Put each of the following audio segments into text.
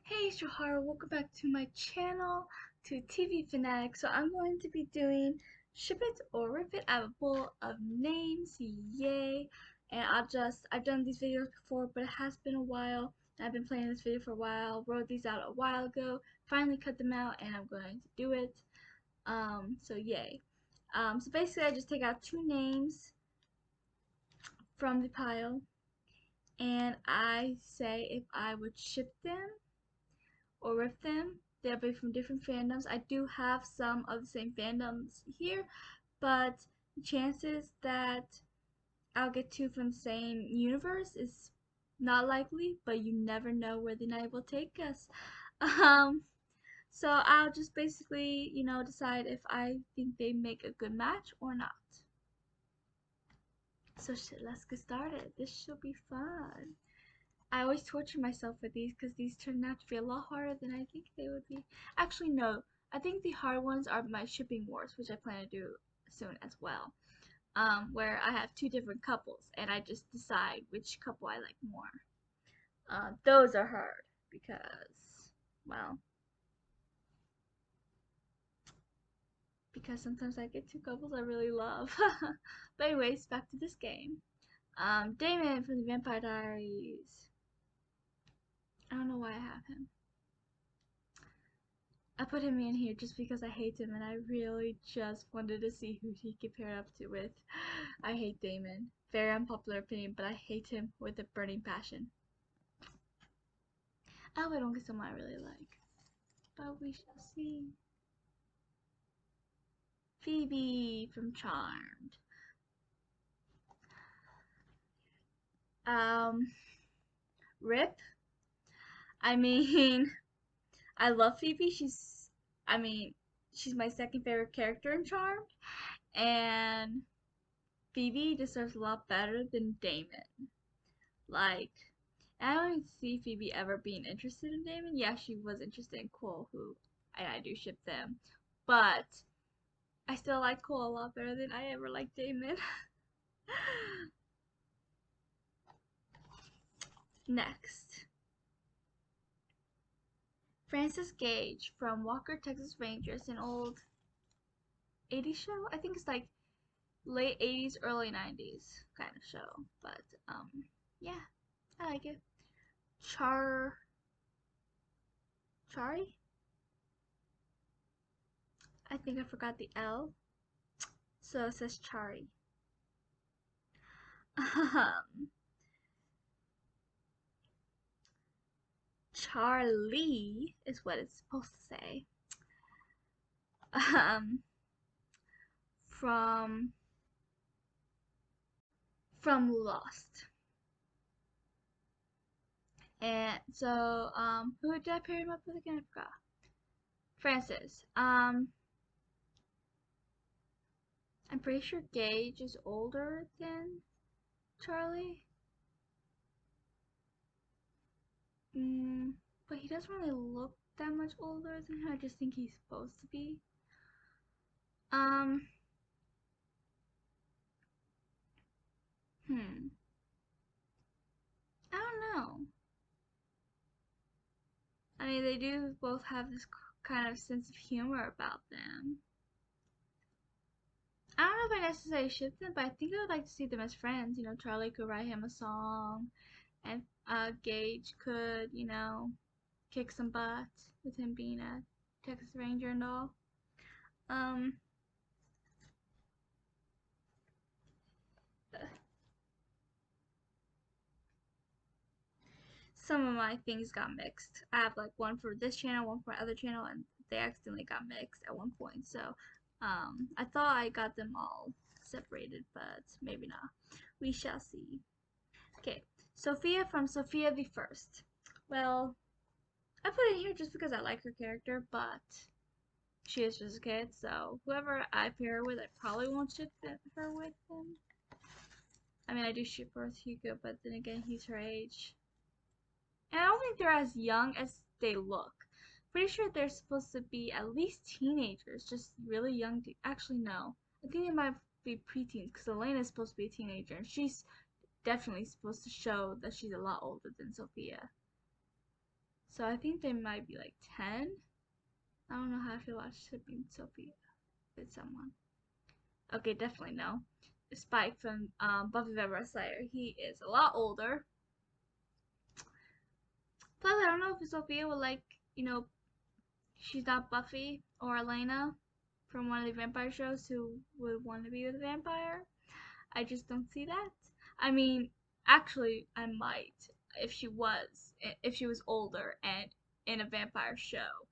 Hey Shahara, welcome back to my channel, to TV Fanatic. So I'm going to be doing Ship It or Rip It. I have a bowl of names, yay! And I've done these videos before, but it has been a while. And I've been playing this video for a while, wrote these out a while ago, finally cut them out, and I'm going to do it. So yay. So basically I just take out two names from the pile, and I say if I would ship them or with them. They'll be from different fandoms. I do have some of the same fandoms here, but the chances that I'll get two from the same universe is not likely, but you never know where the night will take us. Um, so I'll just basically, decide if I think they make a good match or not. So let's get started. This should be fun. I always torture myself with these because these turn out to be a lot harder than I think they would be. Actually, no. I think the hard ones are my shipping wars, which I plan to do soon as well. Where I have two different couples and I just decide which couple I like more. Those are hard because, well, because sometimes I get two couples I really love. But anyways, back to this game. Damon from the Vampire Diaries. I don't know why I have him. I put him in here just because I hate him and I really just wanted to see who he could pair up to with. I hate Damon. Very unpopular opinion, but I hate him with a burning passion. I hope I don't get someone I really like. But we shall see. Phoebe from Charmed. Um, Rip. I mean, I love Phoebe. I mean, she's my second favorite character in Charmed. And Phoebe deserves a lot better than Damon. Like, I don't see Phoebe ever being interested in Damon. Yeah, she was interested in Cole, who I do ship them. But I still like Cole a lot better than I ever liked Damon. Next. Francis Gage from Walker, Texas Rangers, an old 80s show. I think it's like late 80s, early 90s kind of show. But, yeah, I like it. Chari? I think I forgot the L. So it says Chari. Charlie is what it's supposed to say. Um, from Lost. And so, who did I pair him up with again? I forgot. Francis. I'm pretty sure Gage is older than Charlie. But he doesn't really look that much older than him. I just think he's supposed to be. Um, hmm. I don't know. I mean, they do both have this kind of sense of humor about them. I don't know if I necessarily ship them, but I think I would like to see them as friends. Charlie could write him a song, and Gage could, kick some butt with him being a Texas Ranger and all. Um, some of my things got mixed. I have like one for this channel, one for my other channel, and they accidentally got mixed at one point. So, I thought I got them all separated, but maybe not. We shall see. Okay, Sophia from Sophia the First. Well, I put it here just because I like her character, but she is just a kid, so whoever I pair her with, I probably won't ship her with him. I mean, I do ship her with Hugo, but then again, he's her age. And I don't think they're as young as they look. Pretty sure they're supposed to be at least teenagers, just really young. Actually, no. I think they might be preteens, because Elena is supposed to be a teenager, and she's definitely supposed to show that she's a lot older than Sophia. So I think they might be like 10. I don't know how I feel about shipping Sophia with someone. Okay, definitely no. Spike from Buffy the Vampire Slayer. He is a lot older. Plus, I don't know if Sophia would like, she's not Buffy or Elena from one of the vampire shows who would want to be with a vampire. I just don't see that. I mean, actually, I might if she was older and in a vampire show.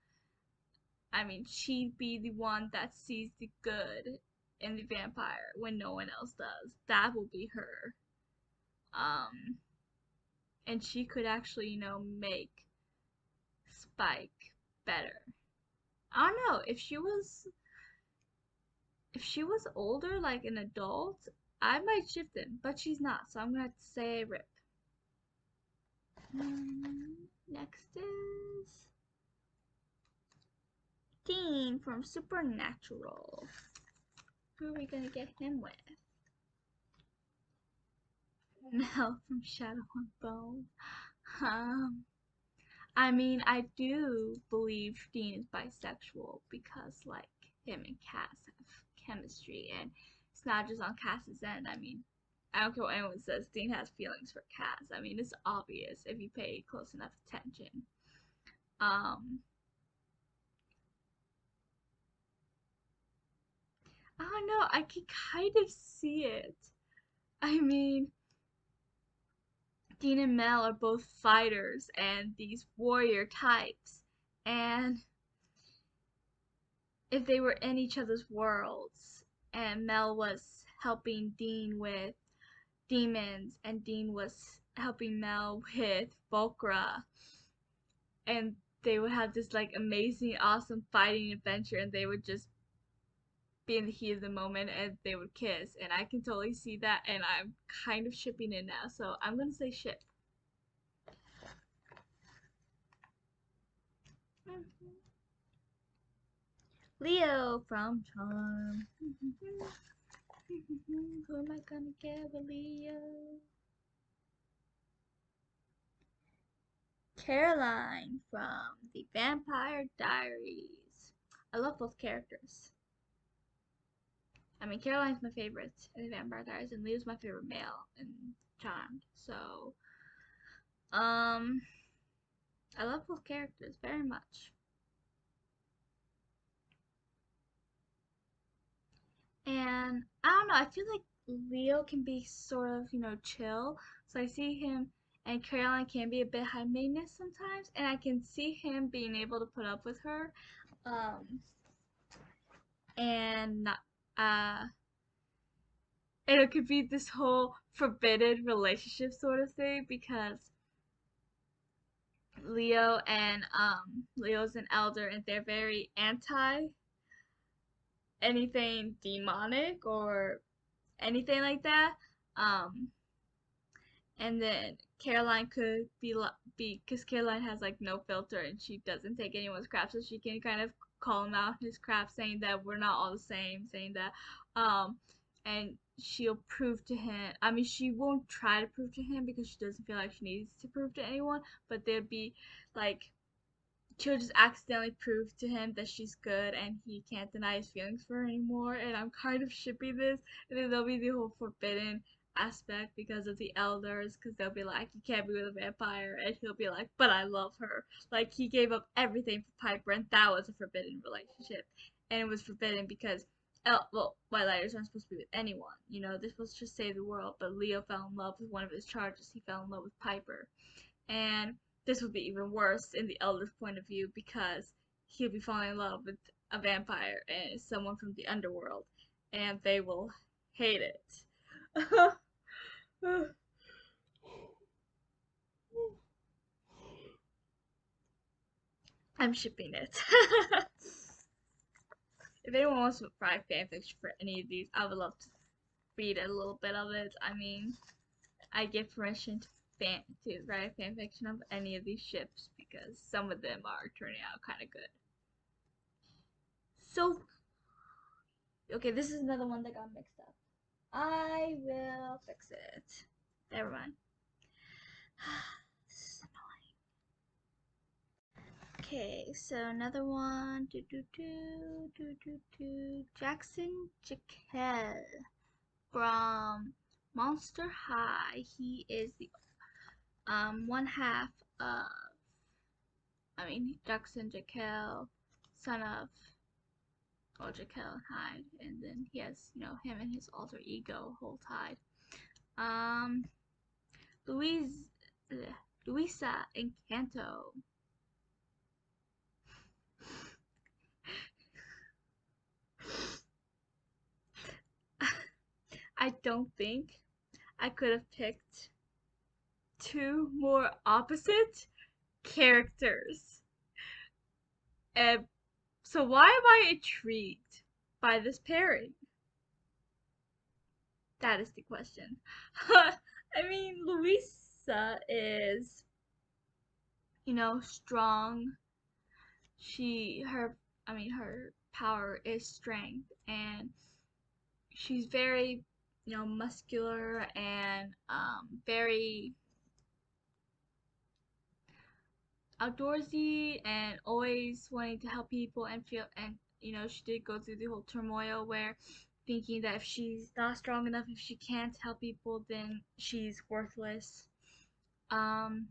I mean, she'd be the one that sees the good in the vampire when no one else does. That will be her. Um, and she could actually, make Spike better. I don't know if she was older, like an adult, I might shift him, but she's not, so I'm gonna have to say rip. Next is Dean from Supernatural. Who are we gonna get him with? Mel from Shadow and Bone. Um, I mean, I do believe Dean is bisexual because, like, him and Cass have chemistry, and it's not just on Cass's end. I mean, I don't care what anyone says, Dean has feelings for Cass. I mean, it's obvious if you pay close enough attention. Um, I don't know, I can kind of see it. I mean, Dean and Mel are both fighters and these warrior types, and if they were in each other's worlds and Mel was helping Dean with demons and Dean was helping Mel with Volcra, and they would have this like amazing awesome fighting adventure, and they would just be in the heat of the moment and they would kiss, and I can totally see that, and I'm kind of shipping it now, so I'm gonna say ship. Leo from Charm. Who am I gonna get with Leo? Caroline from The Vampire Diaries. I love both characters. I mean, Caroline's my favorite in The Vampire Diaries, and Leo's my favorite male in Charmed. So, um, I love both characters very much. And I don't know, I feel like Leo can be sort of, chill. So I see him, and Caroline can be a bit high maintenance sometimes, and I can see him being able to put up with her. Um, and not, uh, and it could be this whole forbidden relationship sort of thing because Leo's an elder and they're very anti anything demonic or anything like that. Um, and then Caroline could be because Caroline has like no filter and she doesn't take anyone's crap, so she can kind of call him out his crap, saying that we're not all the same, saying that and she'll prove to him. I mean, she won't try to prove to him because she doesn't feel like she needs to prove to anyone, but there'd be like she'll just accidentally prove to him that she's good and he can't deny his feelings for her anymore, and I'm kind of shipping this, and then there'll be the whole forbidden aspect because of the elders, because they'll be like, you can't be with a vampire, and he'll be like, but I love her. Like, he gave up everything for Piper, and that was a forbidden relationship. And it was forbidden because white lighters aren't supposed to be with anyone, they're supposed to just save the world, but Leo fell in love with one of his charges. He fell in love with Piper, and this would be even worse in the elder's point of view because he'll be falling in love with a vampire and someone from the underworld, and they will hate it. I'm shipping it. If anyone wants to write fanfiction for any of these, I would love to read a little bit of it. I mean, I give permission to write fanfiction of any of these ships because some of them are turning out kind of good. So, okay, this is another one that got mixed up. I will fix it. Never mind. This is annoying. Okay, so another one. Jackson Jekyll from Monster High. He is the one half of Jackson Jekyll, son of Jekyll Hyde, and then he has, him and his alter ego, Whole Tide. Um, Louise, Luisa Encanto. I don't think I could have picked two more opposite characters. And so why am I intrigued by this pairing? That is the question. Louisa is, strong. Her power is strength, and she's very, muscular and very outdoorsy and always wanting to help people and feel and she did go through the whole turmoil where thinking that if she's not strong enough, if she can't help people, then she's worthless. um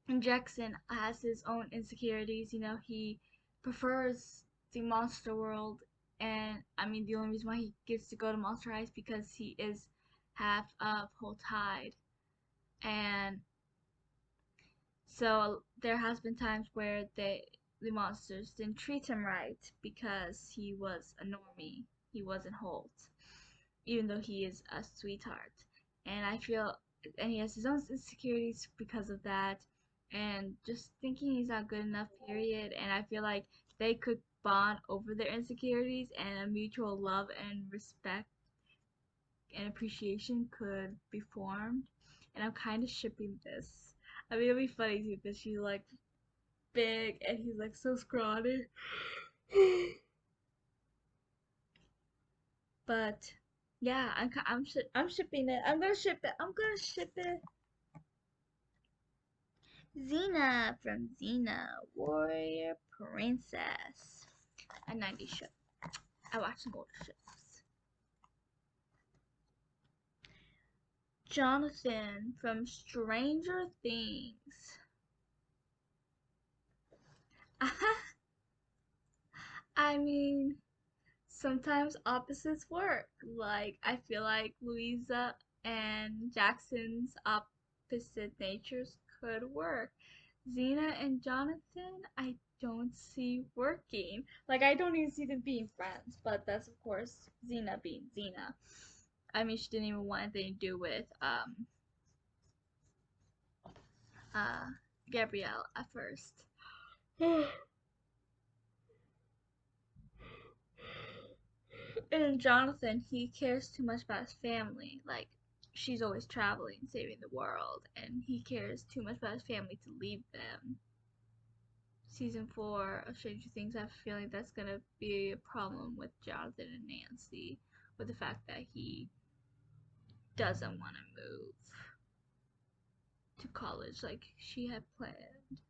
and Jackson has his own insecurities. He prefers the monster world, and the only reason why he gets to go to Monster High is because he is half of Whole Tide. And so there has been times where the monsters didn't treat him right because he was a normie. He wasn't Holt, even though he is a sweetheart. And I feel, and he has his own insecurities because of that, and just thinking he's not good enough. Period. And I feel like they could bond over their insecurities, and a mutual love and respect and appreciation could be formed. And I'm kind of shipping this. It'll be funny too because she's like big and he's like so scrawny. But yeah, I'm shipping it. I'm gonna ship it. I'm gonna ship it. Xena from Xena, Warrior Princess. A 90s show. I watch some older shows. Jonathan from Stranger Things. I mean, sometimes opposites work. Like, I feel like Louisa and Jackson's opposite natures could work. Xena and Jonathan, I don't see working. Like, I don't even see them being friends, but that's of course Xena being Xena. She didn't even want anything to do with uh Gabrielle at first. And Jonathan, he cares too much about his family. Like, she's always traveling, saving the world, and he cares too much about his family to leave them. Season 4 of Stranger Things, I have a feeling that's gonna be a problem with Jonathan and Nancy, with the fact that he doesn't want to move to college like she had planned,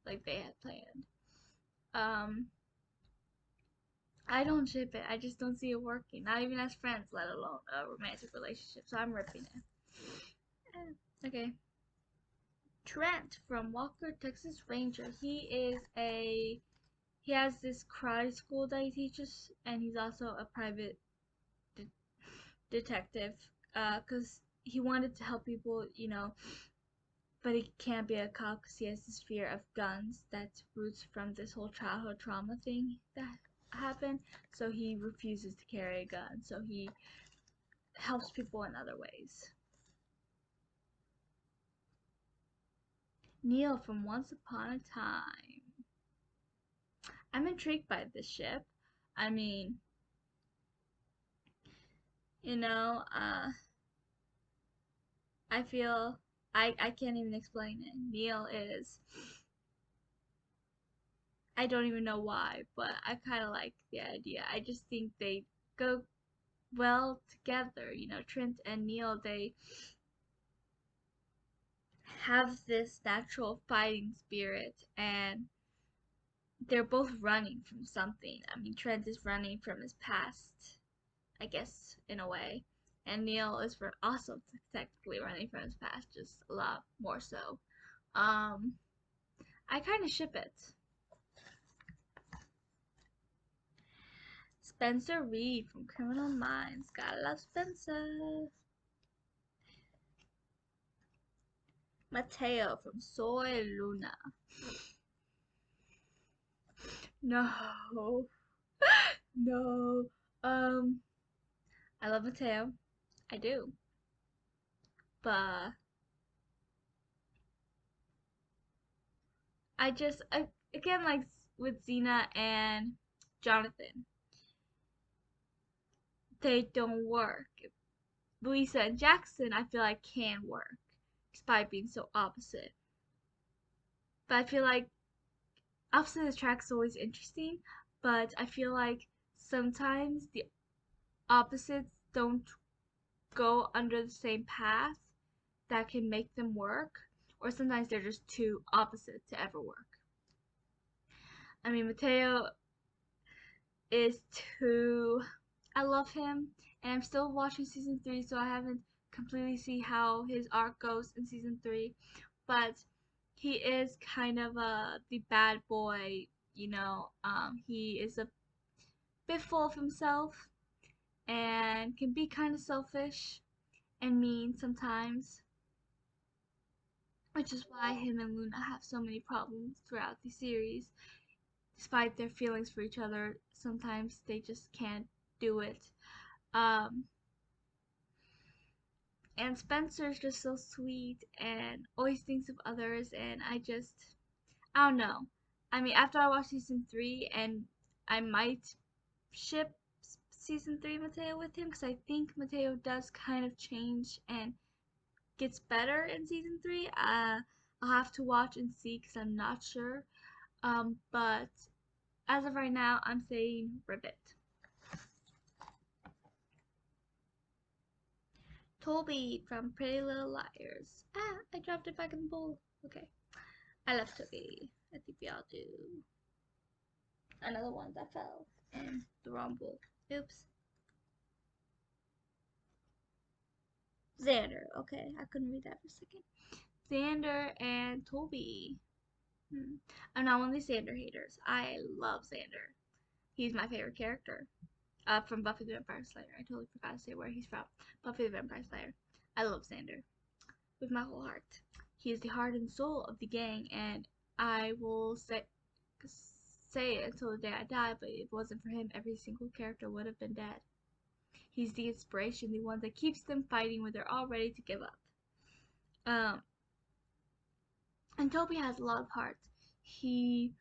like they had planned. Um, I don't ship it. I just don't see it working. Not even as friends, let alone a romantic relationship. So I'm ripping it. Okay. Trent from Walker, Texas Ranger. He has this karate school that he teaches, and he's also a private de detective. Cause he wanted to help people, but he can't be a cop because he has this fear of guns that roots from this whole childhood trauma thing that happened. So he refuses to carry a gun. So he helps people in other ways. Neil from Once Upon a Time. I'm intrigued by this ship. I mean, you know, uh, I feel I can't even explain it. Neil is, I don't even know why, but I kind of like the idea. I just think they go well together. Trent and Neil, have this natural fighting spirit, and they're both running from something. I mean, Trent is running from his past, I guess, in a way. And Neil is also technically running from his past, just a lot more so. Um, I kind of ship it. Spencer Reid from Criminal Minds. Gotta love Spencer. Mateo from Soy Luna. No. No. Um, I love Mateo. I do. But again, like with Xena and Jonathan, they don't work. Lisa and Jackson, I feel like can work, despite being so opposite. But I feel like opposite attracts is always interesting, but I feel like sometimes the opposites don't go under the same path that can make them work, or sometimes they're just too opposite to ever work. I mean, Mateo is too. I love him, and I'm still watching season 3, so I haven't completely see how his arc goes in season 3. But he is kind of the bad boy, you know. He is a bit full of himself and can be kind of selfish and mean sometimes, which is why him and Luna have so many problems throughout the series. Despite their feelings for each other, sometimes they just can't do it. Um, and Spencer's just so sweet and always thinks of others, and I don't know. I mean, after I watch season 3, and I might ship season 3 Mateo with him, because I think Mateo does kind of change and gets better in season 3. I'll have to watch and see because I'm not sure. But as of right now, I'm saying Ribbit. Toby from Pretty Little Liars. Ah, I dropped it back in the bowl. Okay. I love Toby. I think we all do. Another one that fell in the wrong bowl. Oops. Xander. Okay, I couldn't read that for a second. Xander and Toby. I'm not one of these Xander haters. I love Xander. He's my favorite character. From Buffy the Vampire Slayer. I totally forgot to say where he's from. Buffy the Vampire Slayer. I love Xander with my whole heart. He is the heart and soul of the gang, and I will say it until the day I die, but if it wasn't for him, every single character would have been dead. He's the inspiration, the one that keeps them fighting when they're all ready to give up. And Toby has a lot of heart. He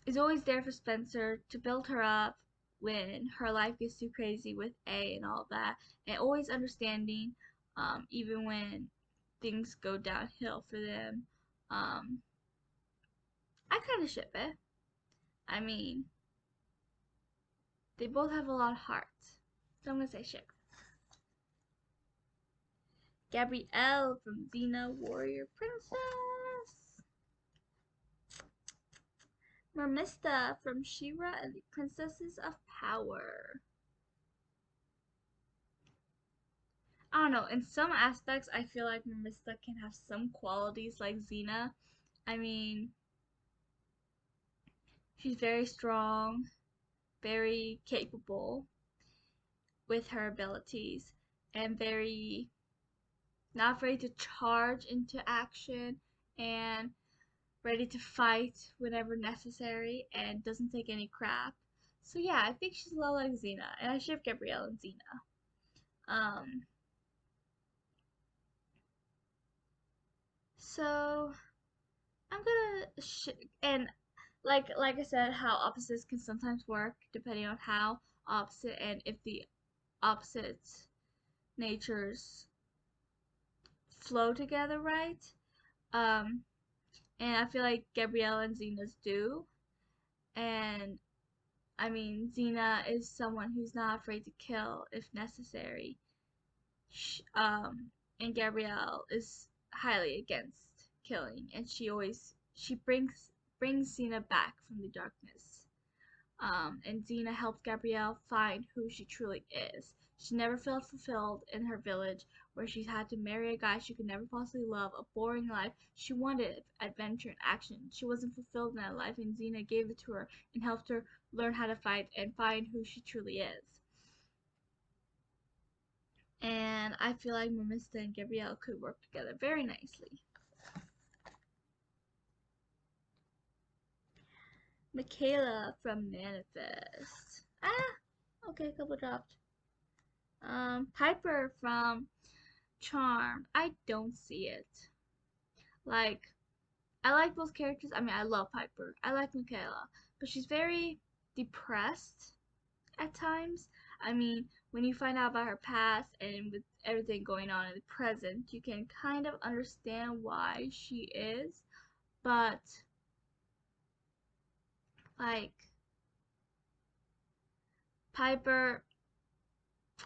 is always there for Spencer to build her up when her life gets too crazy with A and all that, and always understanding, even when things go downhill for them. I kind of ship it. I mean, they both have a lot of heart, so I'm gonna say ship. Gabrielle from Xena Warrior Princess. Mermista from She-Ra and the Princesses of Power. I don't know, in some aspects I feel like Mermista can have some qualities like Xena. I mean, she's very strong, very capable with her abilities, and very not afraid to charge into action and ready to fight whenever necessary and doesn't take any crap. So yeah, I think she's a lot like Xena, and I ship Gabrielle and Xena. So I'm gonna and like I said, how opposites can sometimes work depending on how opposite and if the opposite natures flow together right. Um, and I feel like Gabrielle and Xena's do. And I mean, Xena is someone who's not afraid to kill if necessary. And Gabrielle is highly against killing, and she brings Xena back from the darkness. And Xena helped Gabrielle find who she truly is. She never felt fulfilled in her village, where she had to marry a guy she could never possibly love, a boring life. She wanted adventure and action. She wasn't fulfilled in that life, and Xena gave it to her and helped her learn how to fight and find who she truly is. And I feel like Mermista and Gabrielle could work together very nicely. Michaela from Manifest. Okay, couple dropped. Piper from Charm. I don't see it. Like, I like both characters. I mean, I love Piper. I like Michaela, but she's very depressed at times. I mean, when you find out about her past and with everything going on in the present, you can kind of understand why she is. But like Piper,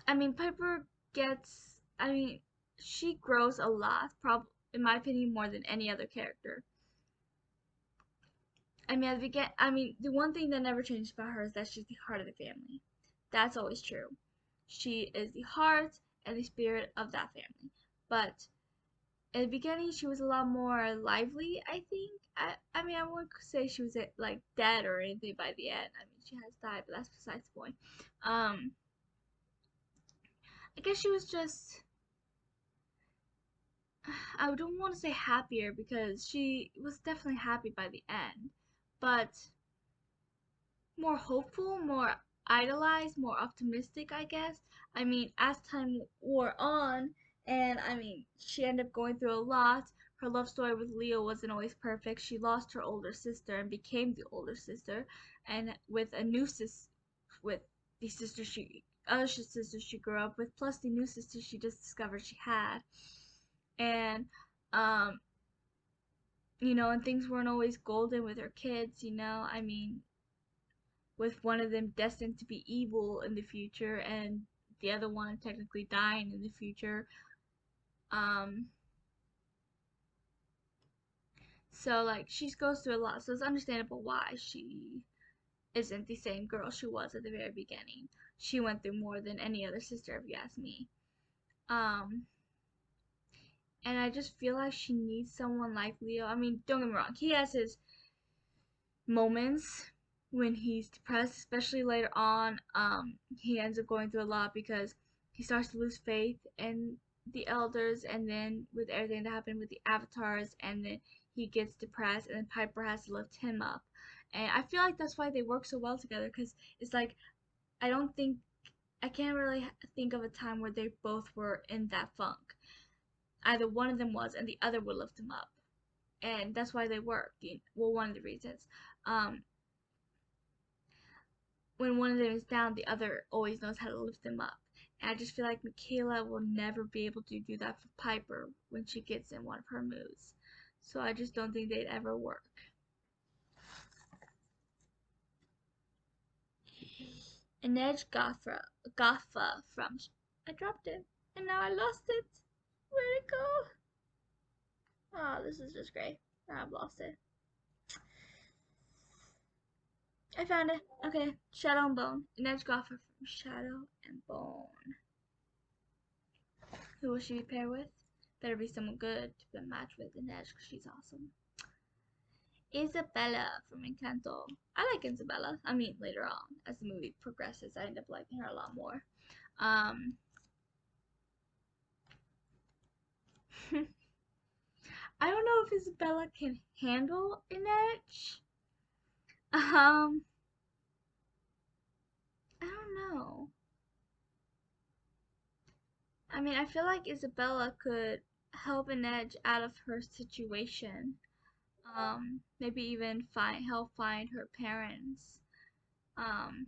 Piper gets, she grows a lot, probably in my opinion more than any other character. The one thing that never changes about her is that she's the heart of the family. That's always true. She is the heart and the spirit of that family. But in the beginning, she was a lot more lively, I think. I wouldn't say she was like dead or anything by the end. She has died, but that's besides the point. I guess she was just, I don't want to say happier because she was definitely happy by the end, but more hopeful, more idolized, more optimistic, I guess. As time wore on, and she ended up going through a lot. Her love story with Leo wasn't always perfect. She lost her older sister and became the older sister, and with a new with the other sister she grew up with, plus the new sister she just discovered she had, and um, and things weren't always golden with her kids. With one of them destined to be evil in the future and the other one technically dying in the future. Um, so like she goes through a lot, so it's understandable why she isn't the same girl she was at the very beginning. She went through more than any other sister, if you ask me. Um, and I just feel like she needs someone like Leo. Don't get me wrong, he has his moments when he's depressed, especially later on. He ends up going through a lot because he starts to lose faith in the elders, and then with everything that happened with the avatars, and then he gets depressed, and then Piper has to lift him up. And I feel like that's why they work so well together, because it's like I don't think I can't really think of a time where they both were in that funk. Either one of them was, and the other would lift him up, and that's why they work. Well, one of the reasons. Um, when one of them is down, the other always knows how to lift them up. And I just feel like Michaela will never be able to do that for Piper when she gets in one of her moves. So I just don't think they'd ever work. Inej Gaffa from I dropped it and now I lost it. Where'd it go? Oh, this is just great. I've lost it. I found it. Okay, Shadow and Bone. Inej Gaffa from Shadow and Bone. Who will she be paired with? Better be someone good to be matched with Inej because she's awesome. Isabella from Encanto. I like Isabella. Later on, as the movie progresses, I end up liking her a lot more. I don't know if Isabella can handle Inej. I don't know. I feel like Isabella could help Inej out of her situation. Maybe even help find her parents. Um,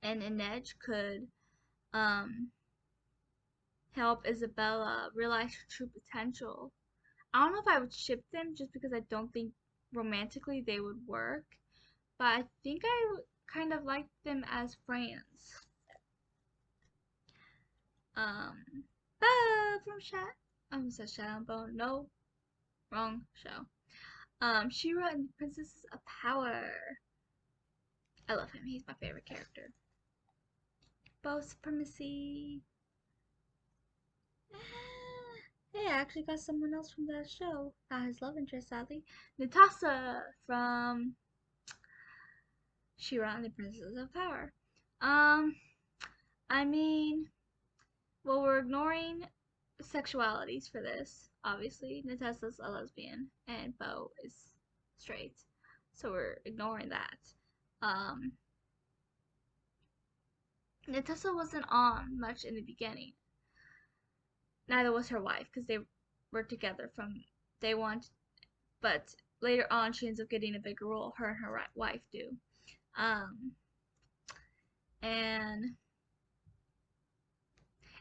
and Inej could help Isabella realize her true potential. I don't know if I would ship them just because I don't think romantically they would work, but I think I would kind of like them as friends. From chat. said Shadow and Bone. No, wrong show. She-Ra and the Princesses of Power. I love him. He's my favorite character. Bow Supremacy. Hey, I actually got someone else from that show. Not his love interest, sadly. Natasha from She-Ra and the Princesses of Power. Um, I mean, well, we're ignoring sexualities for this. Obviously, Natasha's a lesbian and Bow is straight, so we're ignoring that. Um, Natasha wasn't on much in the beginning. Neither was her wife because they were together from day one. But later on, she ends up getting a bigger role. Her and her wife do. Um, and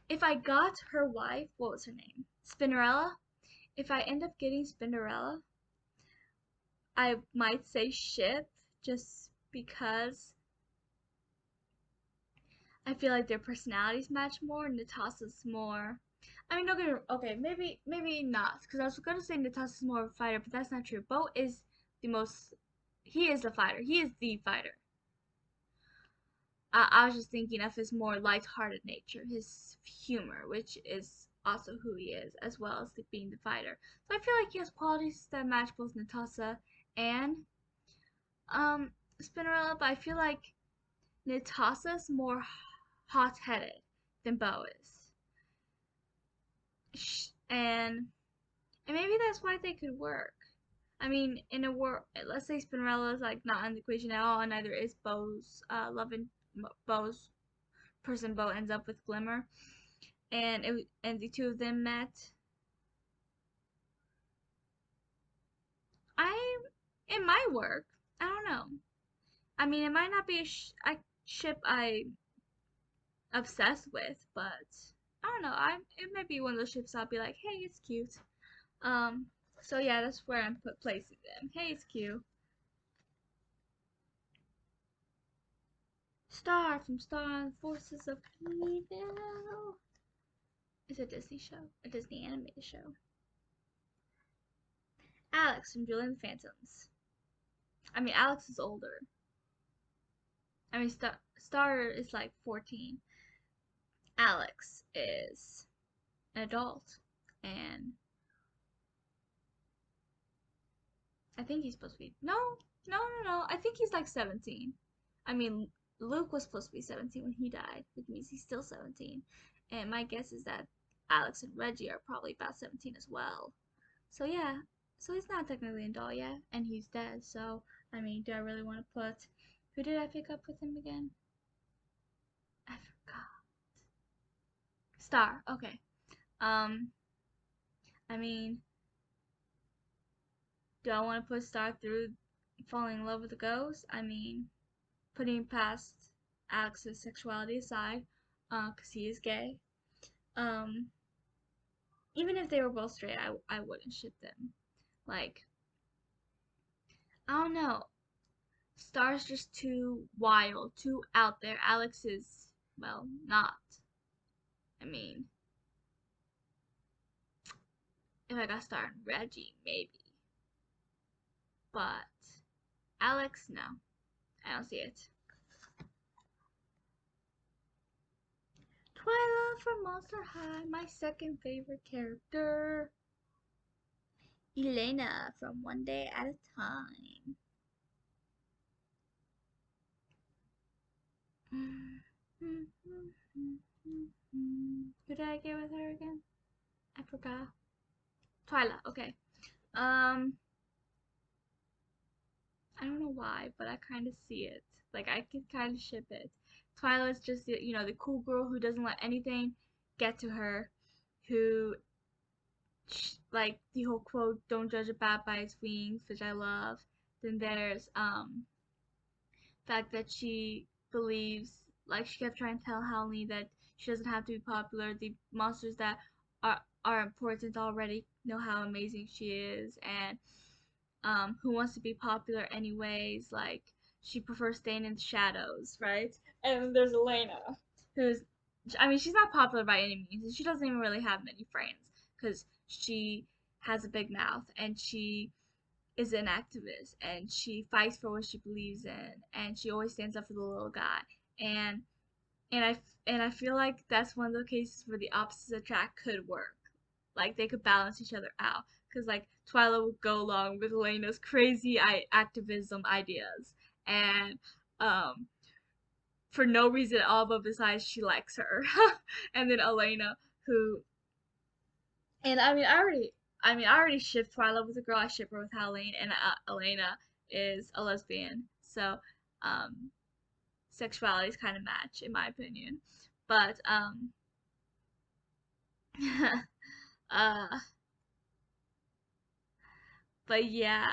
if I got her wife, what was her name? Spinnerella. If I end up getting Spinnerella, I might say ship just because I feel like their personalities match more. Natasha's more. I mean, don't get me, okay, maybe not, because I was gonna say Natasha's more of a fighter, but that's not true. Bo is the most. He is the fighter. He is the fighter. I was just thinking of his more light-hearted nature, his humor, which is also who he is, as well as being the fighter. So I feel like he has qualities that match both Natasha and um Spinnerella, but I feel like Natasha's more hot-headed than Bo is. And maybe that's why they could work. I mean, in a world, let's say Spinnerella is like not in the equation at all, and neither is Bo's love and Bo's person Bo ends up with Glimmer, and the two of them met. I It might work. I don't know. I mean, it might not be a ship I obsessed with, but I don't know. It might be one of those ships I'll be like, hey, it's cute. Um, so yeah, that's where I'm placing them. Hey, it's cute. Star from Star and Forces of Evil. It's a Disney show, a Disney animated show. Alex from Julie and the Phantoms. I mean, Alex is older. I mean, Star is like 14. Alex is an adult, and I think he's supposed to be no. I think he's like 17. I mean, Luke was supposed to be 17 when he died, which means he's still 17. And my guess is that Alex and Reggie are probably about 17 as well. So yeah, so he's not technically an adult yet, and he's dead. So I mean, do I really want to put? Who did I pick up with him again? I forgot. Star. Okay. Um, I mean, do I want to put Star through falling in love with a ghost? I mean, putting past Alex's sexuality aside, 'cause he is gay. Um, even if they were both straight, I wouldn't ship them. Like, I don't know. Star's just too wild, too out there. Alex is, well, not. I mean, if I got Star and Reggie, maybe. But Alex, no. I don't see it. Twyla from Monster High, my second favorite character. Elena from One Day at a Time. Who did I get with her again? I forgot. Twyla, okay. I don't know why, but I kind of see it. Like, I can kind of ship it. Twyla's just, the cool girl who doesn't let anything get to her, who, like, the whole quote, don't judge a bat by its wings, which I love. Then there's, fact that she believes, like, she kept trying to tell Howley that she doesn't have to be popular. The monsters that are important already know how amazing she is, and who wants to be popular anyways. Like, she prefers staying in the shadows, right? And there's Elena, who's, I mean, she's not popular by any means, and she doesn't even really have many friends, because she has a big mouth, and she is an activist, and she fights for what she believes in, and she always stands up for the little guy. And I feel like that's one of the cases where the opposites attract could work. Like they could balance each other out. Because like Twyla would go along with Elena's crazy activism ideas, and um, for no reason at all, but besides she likes her. And then Elena, who, and I already ship Twyla with a girl. I ship her with Halloween, and Elena is a lesbian. So, um, sexualities kind of match in my opinion. But uh, but yeah.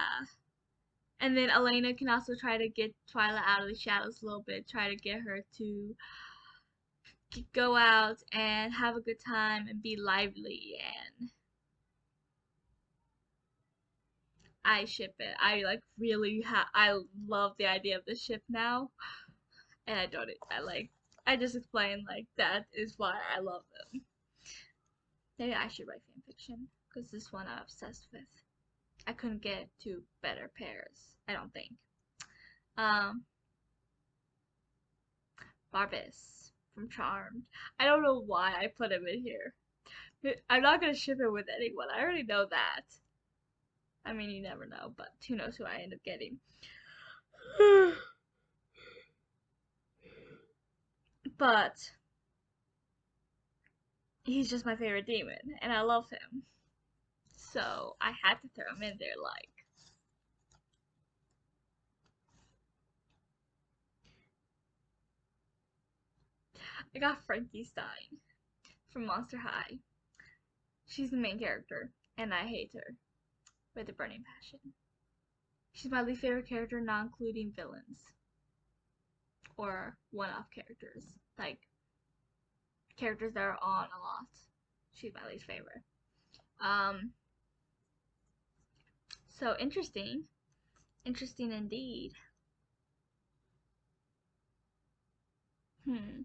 And then Elena can also try to get Twyla out of the shadows a little bit, try to get her to go out and have a good time and be lively. And I ship it. I like really I love the idea of the ship now, and I don't. I like. I just explained like that is why I love them. Maybe I should write fanfiction because this one I'm obsessed with. I couldn't get two better pairs. I don't think. Um, Barbas from Charmed. I don't know why I put him in here. I'm not gonna ship it with anyone. I already know that. I mean, you never know, but who knows who I end up getting. But he's just my favorite demon, and I love him. So I had to throw him in there. Like, I got Frankie Stein from Monster High. She's the main character, and I hate her with a burning passion. She's my least favorite character, not including villains or one-off characters, like characters that are on a lot. She's my least favorite. Um, so interesting, interesting indeed. Hmm.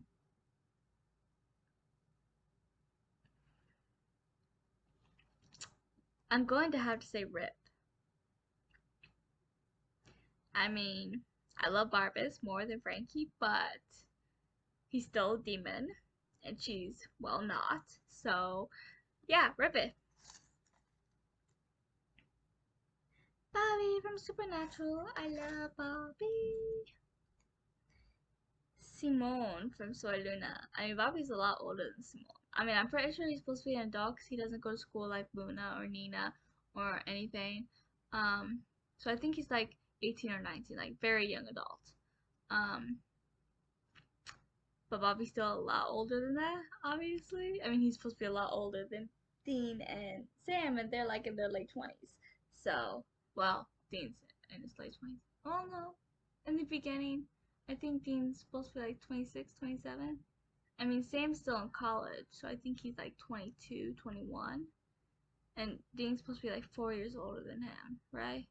I'm going to have to say Rip. I mean, I love Barbas more than Frankie, but he's still a demon, and she's, well, not. So, yeah, Rip it. Bobby from Supernatural. I love Bobby. Simone from Soy Luna. I mean, Bobby's a lot older than Simone. I mean, I'm pretty sure he's supposed to be an adult because he doesn't go to school like Luna or Nina or anything. Um, so I think he's like 18 or 19, like very young adult. Um, but Bobby's still a lot older than that, obviously. I mean, he's supposed to be a lot older than Dean and Sam, and they're like in their late 20s. So, well, Dean's in his late 20s. Oh no, in the beginning, I think Dean's supposed to be like 26, 27. I mean, Sam's still in college, so I think he's like 22, 21. And Dean's supposed to be like 4 years older than him, right?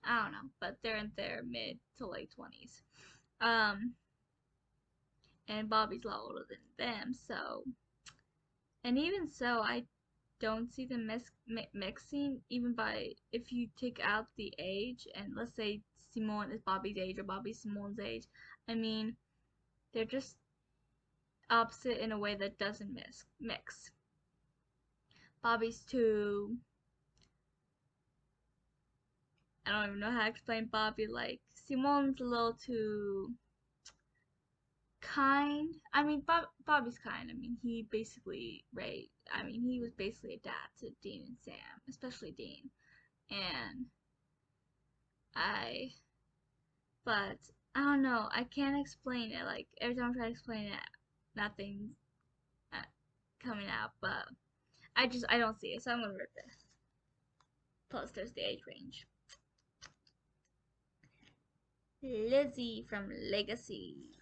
I don't know, but they're in their mid to late 20s. Um, and Bobby's a lot older than them, so. And even so, I don't see them mixing, even by if you take out the age, and let's say Simone is Bobby's age or Bobby's Simone's age. I mean, they're just opposite in a way that doesn't mix. Bobby's too. I don't even know how to explain Bobby. Like, Simone's a little too kind. I mean, Bobby's kind. I mean, he basically, right? I mean, he was basically a dad to Dean and Sam, especially Dean. And I, but I don't know. I can't explain it. Like, every time I try to explain it, nothing's uh, coming out. But I don't see it. So I'm gonna rip it. Plus, there's the age range. Lizzie from Legacies.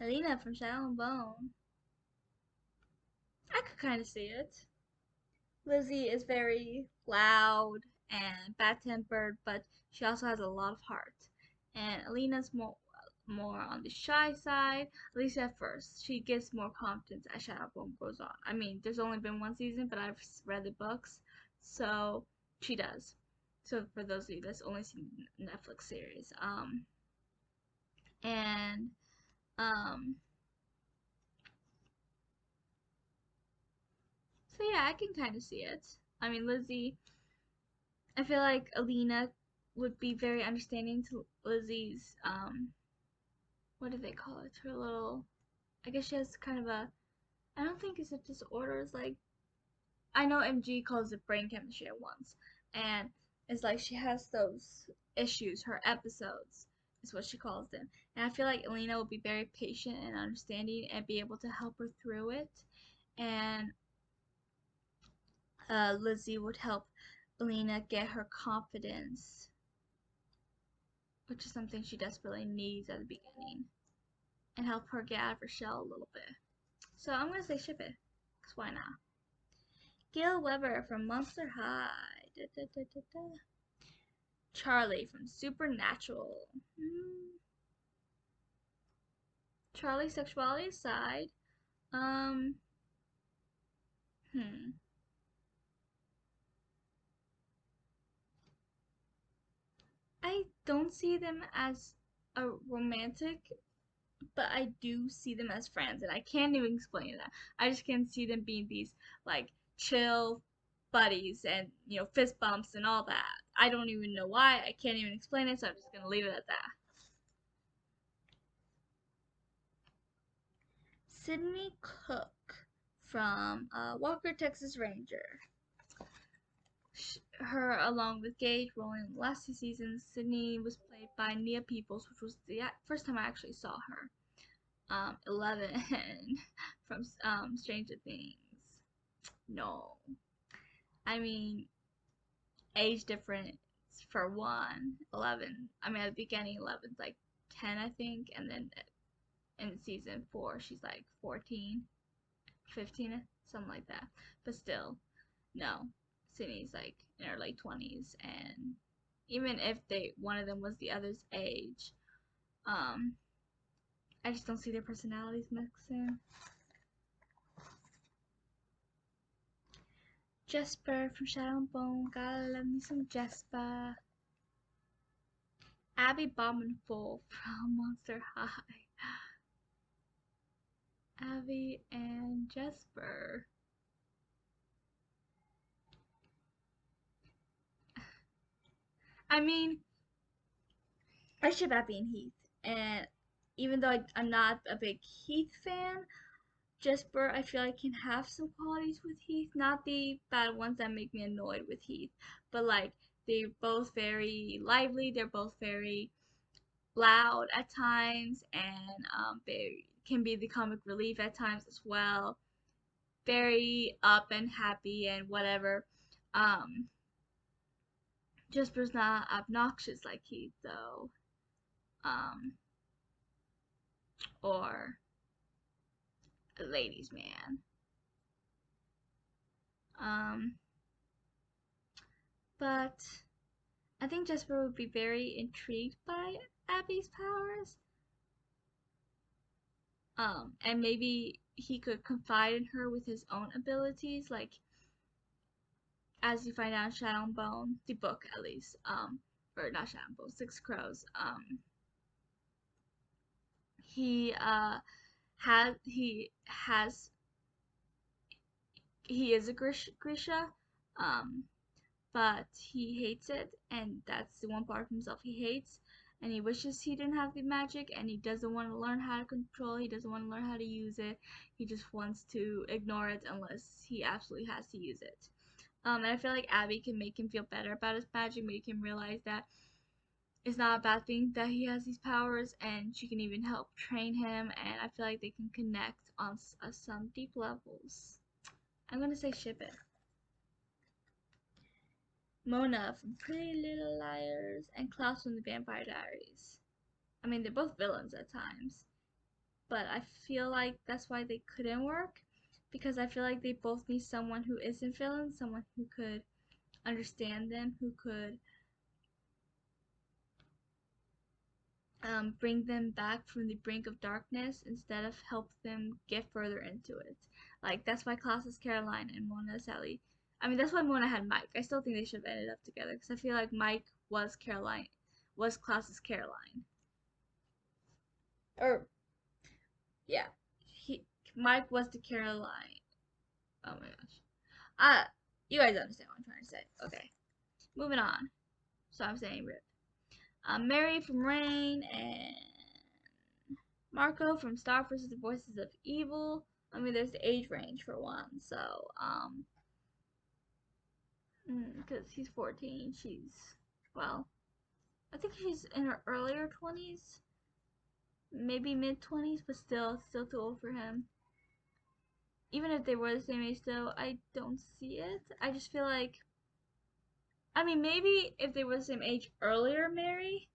Alina from Shadow and Bone. I could kind of see it. Lizzie is very loud and bad tempered, but she also has a lot of heart. And Alina's more on the shy side, at least at first. She gets more confidence as Shadowbone goes on. I mean, there's only been one season, but I've read the books, so she does. So for those of you that's only seen the Netflix series, and um, so yeah, I can kind of see it. I mean, Lizzie, I feel like Alina would be very understanding to Lizzie's, what do they call it? Her little, I guess she has kind of a, I don't think it's a disorder, it's like, I know MG calls it brain chemistry at once, and it's like she has those issues, her episodes is what she calls them. And I feel like Alina will be very patient and understanding and be able to help her through it. And Lizzie would help Alina get her confidence, which is something she desperately needs at the beginning, and help her get out of her shell a little bit. So I'm gonna say ship it, cause why not? Gail Weber from Monster High. Da, da, da, da, da. Charlie from Supernatural. Charlie's sexuality aside, um, hmm. I don't see them as a romantic, but I do see them as friends, and I can't even explain that. I just can see them being these like chill buddies and fist bumps and all that. I don't even know why. I can't even explain it, so I'm just gonna leave it at that. Sydney Cook from Walker, Texas Ranger. Her, along with Gage, rolling in the last 2 seasons. Sydney was played by Nia Peoples, which was the first time I actually saw her. 11 from Stranger Things. No. I mean, age difference for one. 11. I mean, at the beginning, 11's like 10, I think. And then in season 4, she's like 14, 15, something like that. But still, no. Sydney's like in her late 20s, and even if one of them was the other's age, um, I just don't see their personalities mixing. Jesper from Shadow and Bone, gotta love me some Jesper. Abby Bombinful from Monster High. Abby and Jesper. I mean, I ship Abby and Heath, and even though I'm not a big Heath fan, Jesper I feel like can have some qualities with Heath, not the bad ones that make me annoyed with Heath, but like they're both very lively, they're both very loud at times, and they can be the comic relief at times as well. Very up and happy and whatever. Um, Jesper's not obnoxious like Heath though, um, or a ladies' man. Um, but I think Jesper would be very intrigued by Abby's powers. And maybe he could confide in her with his own abilities, like as you find out in Shadow and Bone, the book at least, or not Shadow and Bone, Six Crows. He has he is a Grisha, um, but he hates it, and that's the one part of himself he hates, and he wishes he didn't have the magic, and he doesn't want to learn how to control it, he doesn't want to learn how to use it, he just wants to ignore it unless he absolutely has to use it. And I feel like Abby can make him feel better about his magic, make him realize that it's not a bad thing that he has these powers, and she can even help train him, and I feel like they can connect on some deep levels. I'm gonna say ship it. Mona from Pretty Little Liars and Klaus from the Vampire Diaries. I mean, they're both villains at times, but I feel like that's why they couldn't work, because I feel like they both need someone who isn't villain, someone who could understand them, who could bring them back from the brink of darkness instead of help them get further into it. Like that's why Class Caroline and Mona Sally. I mean, that's why Mona had Mike. I still think they should have ended up together because I feel like Mike was Caroline, was Class's Caroline. Or yeah, he Mike was the Caroline. Oh my gosh. You guys understand what I'm trying to say. Okay, moving on. So I'm saying Rip. Mary from Rain and Marco from Star versus the Voices of Evil. I mean, there's the age range for one, so because he's 14, well, I think she's in her earlier 20s, maybe mid 20s, but still too old for him. Even if they were the same age, though, I don't see it. I just feel like, I mean, maybe if they were the same age earlier, Mary,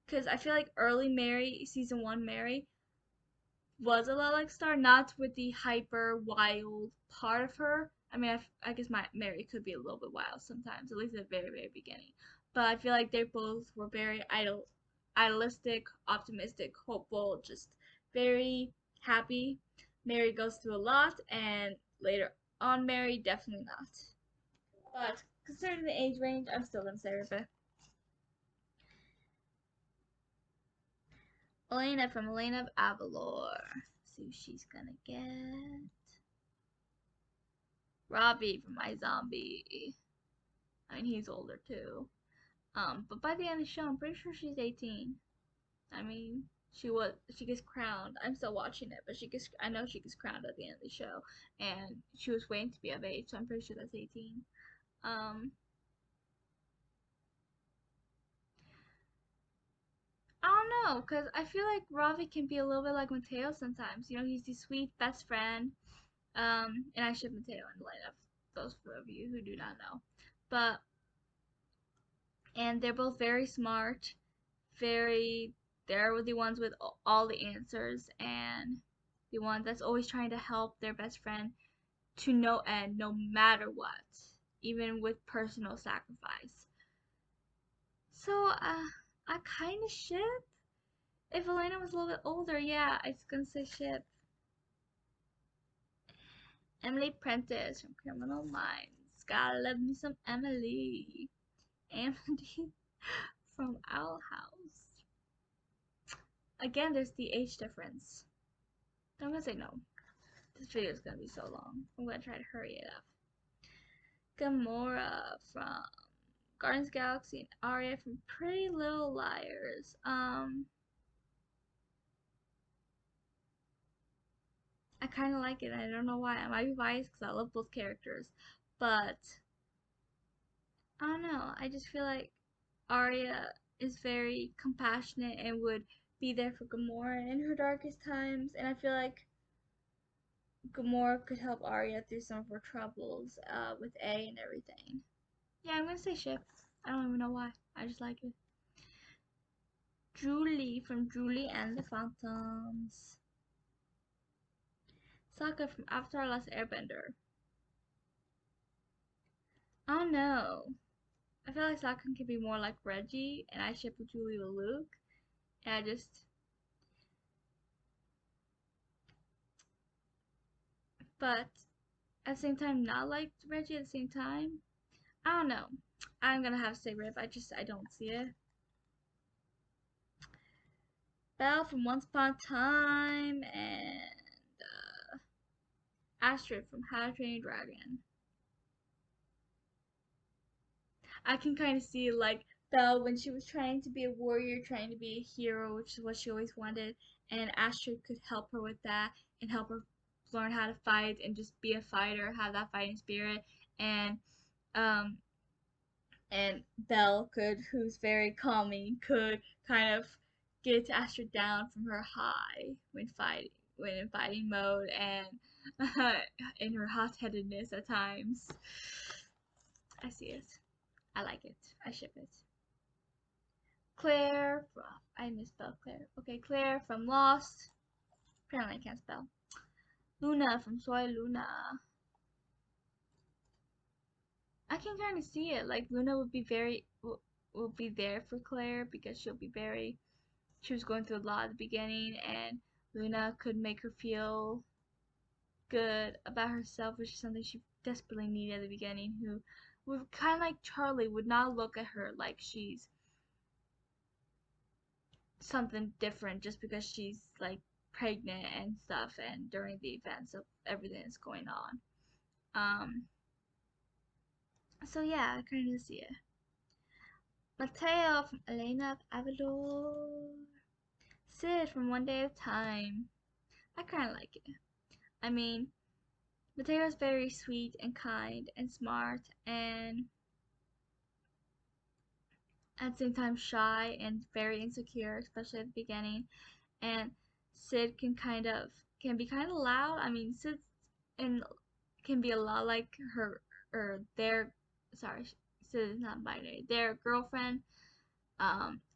because I feel like early Mary, season 1 Mary, was a lot like Star, not with the hyper wild part of her. I mean, I guess my Mary could be a little bit wild sometimes, at least at the very beginning. But I feel like they both were very idealistic, optimistic, hopeful, just very happy. Mary goes through a lot, and later on, Mary definitely not. But considering the age range, I'm still gonna say Rebecca. Elena from Elena of Avalor. See what she's gonna get. Robbie from iZombie. I mean, he's older too. But by the end of the show, I'm pretty sure she's 18. I mean, she gets crowned. I'm still watching it, but I know she gets crowned at the end of the show, and she was waiting to be of age, so I'm pretty sure that's 18. I don't know, cause I feel like Ravi can be a little bit like Mateo sometimes. You know, he's the sweet best friend. And I ship Mateo and Elena, those of you who do not know. But and they're both very smart, very they're the ones with all the answers and the ones that's always trying to help their best friend to no end, no matter what, even with personal sacrifice. So I kind of ship. If Elena was a little bit older, yeah, I was gonna say ship. Emily Prentice from Criminal Minds. Gotta love me some Emily. Emily from Owl House. Again, there's the age difference. I'm gonna say no. This video is gonna be so long. I'm gonna try to hurry it up. Gamora from Guardians Galaxy and Arya from Pretty Little Liars. I kind of like it. I don't know why. I might be biased because I love both characters, but I don't know. I just feel like Arya is very compassionate and would be there for Gamora in her darkest times, and I feel like Gamora could help Arya through some of her troubles with A and everything. Yeah, I'm gonna say ship. I don't even know why. I just like it. Julie from Julie and the Phantoms. Sokka from Avatar: Last Airbender. I don't know. I feel like Sokka can be more like Reggie, and I ship Julie with Luke. And I just, but at the same time, not like Reggie at the same time. I don't know. I'm gonna have to say Rip. I don't see it. Belle from Once Upon a Time and Astrid from How to Train Your Dragon. I can kind of see like Belle when she was trying to be a warrior, trying to be a hero, which is what she always wanted, and Astrid could help her with that and help her learn how to fight and just be a fighter, have that fighting spirit, and um Belle could, who's very calming, could kind of get Astrid down from her high when in fighting mode, and in her hot-headedness at times. I see it. I like it. I ship it. Claire from, I misspelled Claire. Okay, Claire from Lost. Apparently I can't spell. Luna from Soy Luna. I can kind of see it. Like Luna would be very will be there for Claire because she was going through a lot at the beginning, and Luna could make her feel good about herself, which is something she desperately needed at the beginning, who would kind of like Charlie, would not look at her like she's something different just because she's like pregnant and stuff and during the events of everything that's going on. So yeah, I kind of see it. Mateo from Elena of Avalor. Sid from One Day of Time. I kind of like it. I mean, Mateo's very sweet and kind and smart and at the same time shy and very insecure, especially at the beginning. And Sid can be kind of loud. I mean, Sid and can be a lot like her or their sorry, Sid is not binary. Their girlfriend,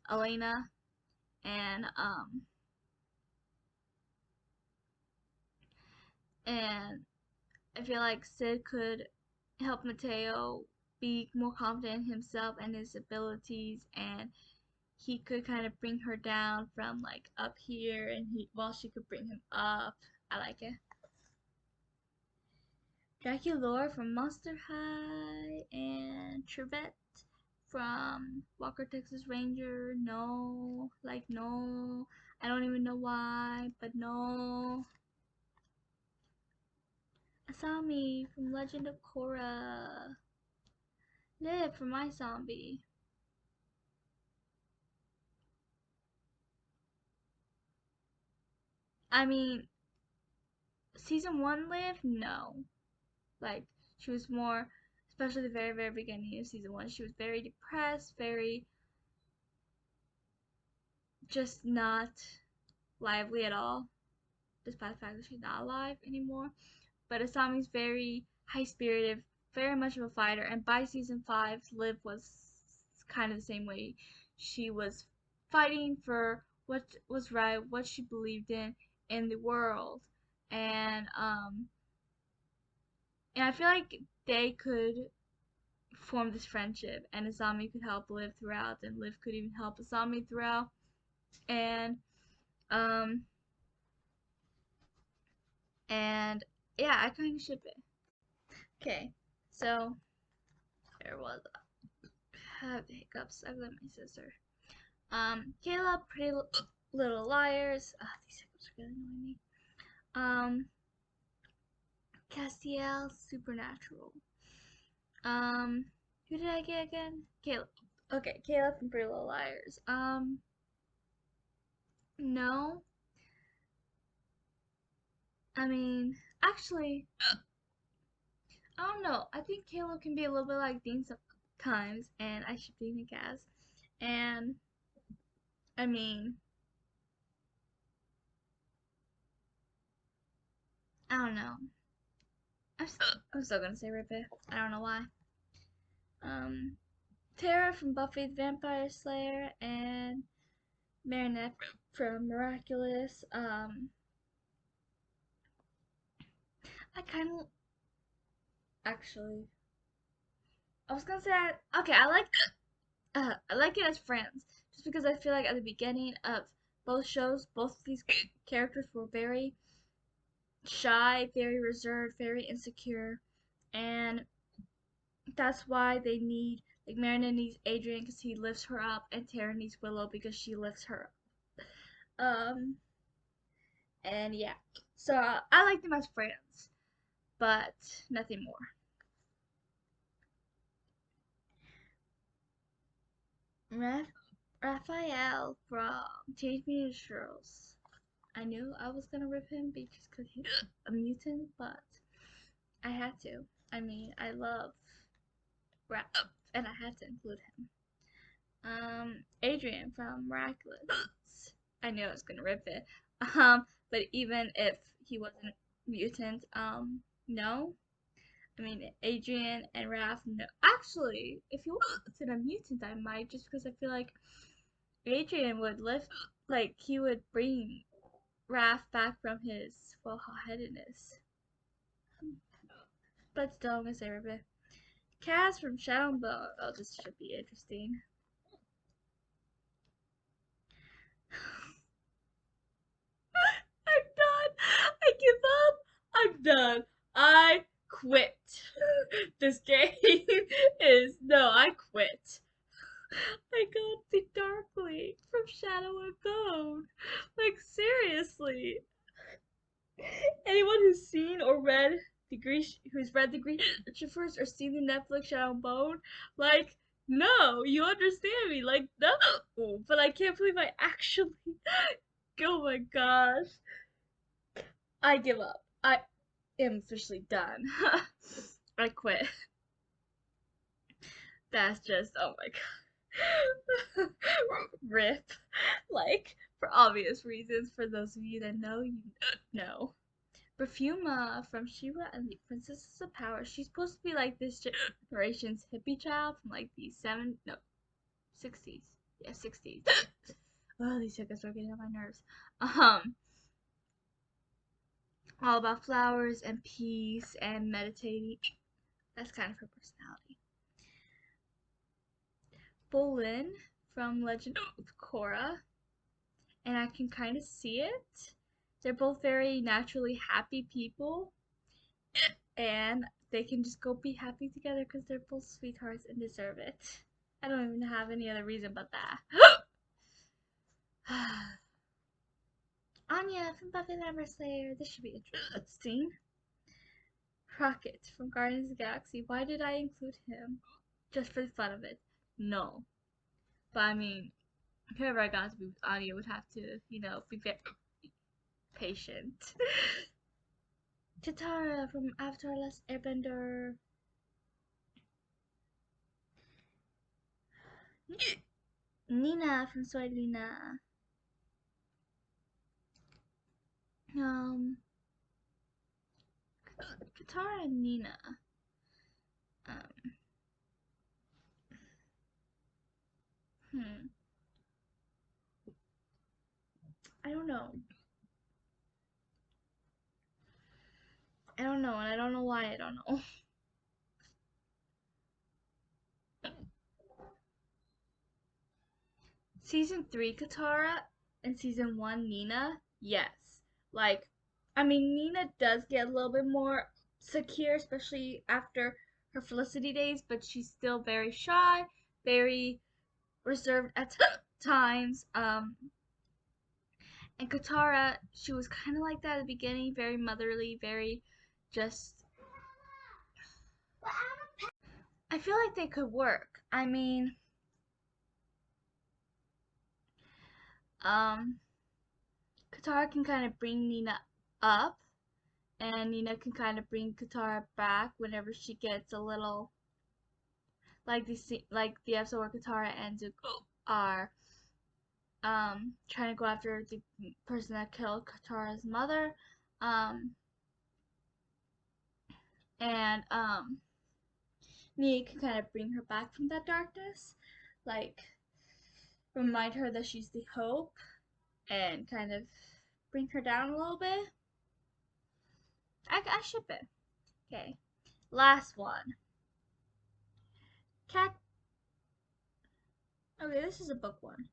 Elena, and and I feel like Sid could help Mateo be more confident in himself and his abilities, and he could kind of bring her down from like up here, and while she could bring him up. I like it. Draculaura from Monster High and Trevette from Walker Texas Ranger. No, like no. I don't even know why, but no. Asami from Legend of Korra. Liv from My Zombie. I mean, season 1 Liv? No. Like, she was more, especially the very, very beginning of season 1, she was very depressed, very just not lively at all, despite the fact that she's not alive anymore. But Asami's very high spirited, very much of a fighter, and by season 5, Liv was kind of the same way. She was fighting for what was right, what she believed in the world, and I feel like they could form this friendship, and Asami could help Liv throughout, and Liv could even help Asami throughout, and um and yeah, I kind of ship it. Okay, so there was have hiccups. I blame my sister. Caleb, Pretty Little Liars. Ah, these hiccups are really annoying me. Castiel, Supernatural. Um, who did I get again? Caleb. Okay, Caleb from Pretty Little Liars. No. I mean, actually, I don't know. I think Caleb can be a little bit like Dean sometimes, and I should be Cass. And I mean, I don't know. I'm still gonna say Rip It. I don't know why. Um, Tara from Buffy the Vampire Slayer and Marinette from Miraculous. I kind of actually. I was gonna say okay. I like it as friends, just because I feel like at the beginning of both shows, both of these characters were very shy, very reserved, very insecure, and that's why they need like Marinette needs Adrien because he lifts her up, and Tara needs Willow because she lifts her up. And yeah, so I like them as friends, but nothing more. Raphael from Teenage Mutant Ninja Turtles. I knew I was gonna rip him because he's a mutant, but I had to. I mean, I love rap, and I had to include him. Adrien from Miraculous. I knew I was gonna rip it. But even if he wasn't mutant, no. I mean, Adrien and Raph, no. Actually, if he wasn't a mutant, I might, just because I feel like Adrien would lift, like, he would bring Raph back from his full headedness. But still, I'm gonna say Ribbit. Cass from Shadow and Bone. Oh, this should be interesting. done. I quit. This game is no, I quit. I got the Darkly from Shadow and Bone. Like seriously. Anyone who's seen or read who's read the Green first or seen the Netflix Shadow and Bone, like no, you understand me. Like no, but I can't believe I actually. Oh my gosh, I give up. I am officially done. I quit. That's just oh my god. Rip. Like for obvious reasons. For those of you that know, you know. Perfuma from Shiva and the Princesses of Power. She's supposed to be like this generation's hippie child from like the 60s. Yeah, 60s. Oh, these tickets are getting on my nerves. Um, all about flowers and peace and meditating. That's kind of her personality. Bolin from Legend of Korra, and I can kind of see it. They're both very naturally happy people, and they can just go be happy together because they're both sweethearts and deserve it. I don't even have any other reason but that. Anya from Buffy the Vampire Slayer. This should be interesting. Rocket from Guardians of the Galaxy. Why did I include him? Just for the fun of it? No. But I mean, whoever I got to be with Anya would have to, be very patient. Katara from Avatar Last Airbender. Nina from Soy Luna. Katara and Nina. Um, hmm. I don't know. I don't know, and I don't know why I don't know. Season 3 Katara and Season 1 Nina, yes. Like, I mean, Nina does get a little bit more secure, especially after her Felicity days, but she's still very shy, very reserved at times. And Katara, she was kind of like that at the beginning, very motherly, very just. I feel like they could work. I mean, um, Katara can kind of bring Nina up, and Nina can kind of bring Katara back whenever she gets a little like the episode where Katara and Zuko are trying to go after the person that killed Katara's mother, um and Nina can kind of bring her back from that darkness, like remind her that she's the hope, and kind of bring her down a little bit. I ship it. Okay, last one. Cat. Okay, this is a book one.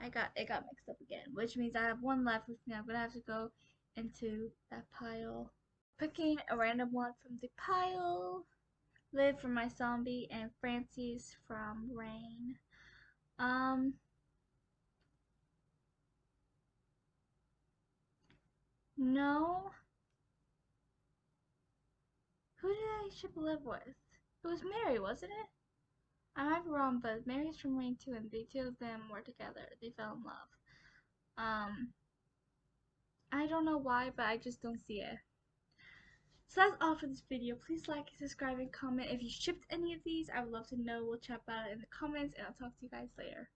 It got mixed up again, which means I have one left, which means I'm gonna have to go into that pile. Picking a random one from the pile. Liv from My Zombie and Frances from Rain. No. Who did I ship Liv with? It was Mary, wasn't it? I might be wrong, but Mary's from Rain too, and the two of them were together. They fell in love. I don't know why, but I just don't see it. So that's all for this video. Please like, subscribe, and comment if you shipped any of these. I would love to know. We'll chat about it in the comments, and I'll talk to you guys later.